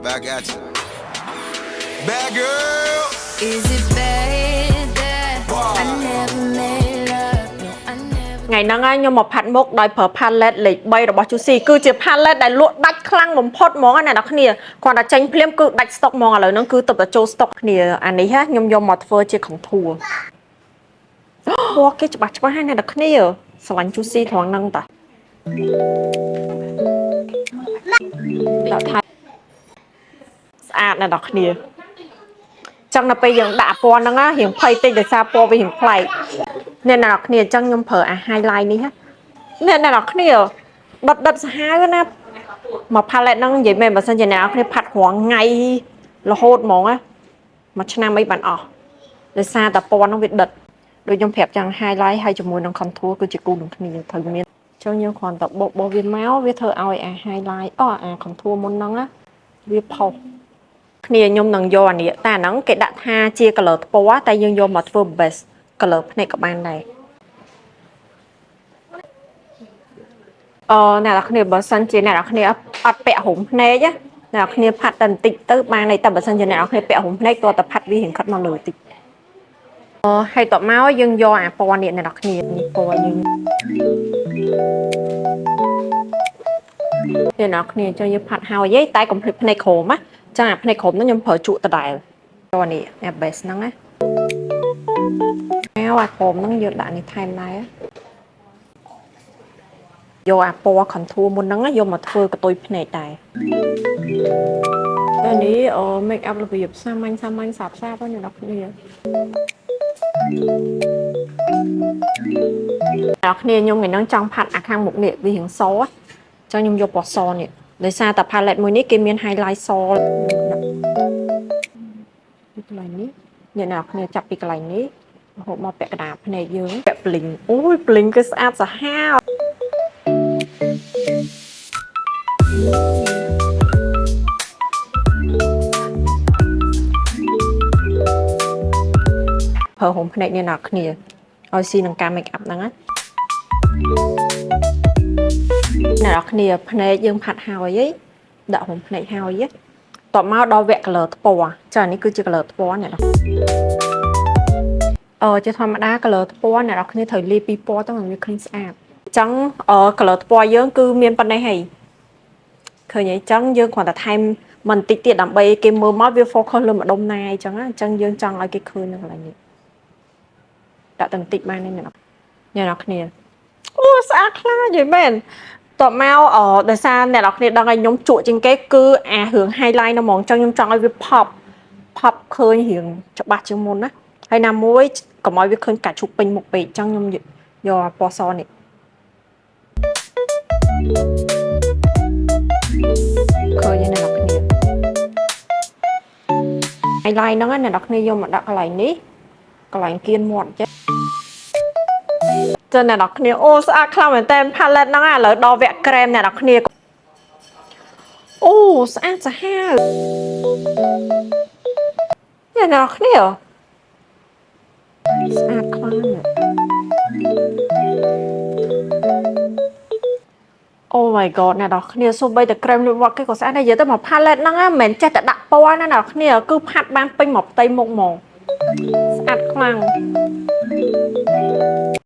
Back at you. Bad girl. Is it bad that I never made love? No, I never. ថ្ងៃហ្នឹងខ្ញុំមកផាត់មុខដោយប្រើ palette លេខ3របស់ Juicy គឺជា palette ដែលលក់ដាច់ខ្លាំងបំផុតហ្មងណាអ្នកនរគ្នាគាត់តែចេញភ្លាមគឺដាច់ stock ហ្មងឥឡូវហ្នឹងគឺទៅតែចូល stock គ្នាអានេះខ្ញុំយកមកធ្វើជា contour ពណ៌គេច្បាស់ហើយអ្នកនរគ្នាស្រឡាញ់ Juicy ត្រង់ហ្នឹងតាដាក់ថៃស្អាតអ្នកនរគ្នាចឹងដល់ពេលយើងដាក់ពណ៌ហ្នឹងរៀងភ័យតិចដោយសារពណ៌វារៀងប្លែកអ្នកនរគ្នាអញ្ចឹងខ្ញុំប្រើអា highlight នេះអ្នកនរគ្នាដិតសាហាវណាមក palette ហ្នឹងនិយាយមែនបើសិនជាអ្នកនរគ្នាផាត់រងថ្ងៃរហូតហ្មងមួយឆ្នាំអីបានអស់ដោយសារតែពណ៌ហ្នឹងវាដិតដូចខ្ញុំប្រាប់ចឹង highlight ហើយជាមួយនឹង contour គឺជាគូនឹងគ្នាត្រូវមានអញ្ចឹងយើងគ្រាន់តែបោកវាមកវាធ្វើឲ្យអា highlight អា contour មុនហ្នឹងវាផុសគ្នាខ្ញុំនឹងយកអានេះតែអាហ្នឹងគេដាក់ថាជា color ថ្ពណ៌តែយើងយកមកធ្វើ base color ភ្នែកក៏បានដែរអ្នកនរគ្នាបើសិនជាអ្នកនរគ្នាអត់ពាក់រុំភ្នែកណាអ្នកនរគ្នាផាត់តែបន្តិចទៅបានតែបើសិនជាអ្នកនរគ្នាពាក់រុំភ្នែកតើតែផាត់វារៀងខិតមកលើតិចហើយតមកយើងយកអាពណ៌នេះអ្នកនរគ្នានេះពណ៌យើងអ្នកនរគ្នាចុះយើងផាត់ហើយតែកុំភ្លេចភ្នែកក្រោមណាចាភ្នែកក្រោមហ្នឹងខ្ញុំប្រើជក់ដដែលតោះនេះអា base ហ្នឹងណាអាក្រោមហ្នឹងយើងដាក់នេះថែមដែរយកអាពណ៌ contour មុនហ្នឹងយកមកធ្វើកតុយភ្នែកដែរតែនេះmake up របៀបសាមញ្ញសាបៗហ្នឹងអ្នកនរគ្នាអ្នកខ្ញុំថ្ងៃហ្នឹងចង់ផាត់អាខាងមុខនេះវារៀងសអញ្ចឹងខ្ញុំយកពណ៌សនេះដោយសារតែ palette មួយនេះគេមាន highlight សពីកន្លែងនេះអ្នកនរគ្នាចាប់ពីកន្លែងនេះរហូតមកពាក់កណ្ដាលភ្នែកយើងពាក់ bling អូយ bling គឺស្អាតសាហាវប្រើរុំភ្នែកអ្នកនរគ្នាឲ្យស៊ីនឹងការ make up ហ្នឹងណាអ្នកនរគ្នាភ្នែកយើងផាត់ហើយដាក់រុំភ្នែកហើយតបមកដល់វគ្គ color ថ្ពណ៌ចានេះគឺជា color ថ្ពណ៌អ្នកនរជាធម្មតា color ថ្ពណ៌អ្នកនរគ្នាត្រូវលាយពីរពណ៌ទៅឲ្យវាឃើញស្អាតអញ្ចឹងcolor ថ្ពណ៌យើងគឺមានប៉ុណ្ណេះហើយឃើញអីចឹងយើងគ្រាន់តែថែមបន្តិចទៀតដើម្បីគេមើលមកវា focus លើម្ដុំណាអញ្ចឹងអញ្ចឹងយើងចង់ឲ្យគេឃើញនៅកន្លែងនេះដាក់តែបន្តិចបានទេអ្នកនរគ្នាអូស្អាតខ្លាំងនិយាយមែនតបមកដោយសារអ្នកនរគ្នាដឹងឲ្យខ្ញុំជក់ជាងគេគឺអារឿង highlight ហ្នឹងហ្មងអញ្ចឹងខ្ញុំចង់ឲ្យវា pop ឃើញរឿងច្បាស់ជាងមុនណាហើយណាមួយកុំឲ្យវាឃើញកាច់ឈុបពេញមុខពេកអញ្ចឹងខ្ញុំយកពណ៌សនេះឃើញអ្នកនរគ្នា highlight ហ្នឹងអ្នកនរគ្នាយកមកដាក់កន្លែងនេះកន្លែងគៀនមាត់ចេះចឹងអ្នកនរគ្នាអូស្អាតខ្លាំងមែនតើ palette ហ្នឹងឥឡូវដល់វគ្គ krem អ្នកនរគ្នាអូស្អាតសាហាវអ្នកនរគ្នាស្អាតខ្លាំងណាស់អូ my god អ្នកនរគ្នាសូម្បីតែ krem លូតវត្តគេក៏ស្អាតដែរនិយាយទៅមក palette ហ្នឹងមិនមែនចេះតែដាក់ពណ៌ណាអ្នកនរគ្នាគឺផាត់បានពេញមកផ្ទៃមុខហ្មងស្អាតខ្លាំង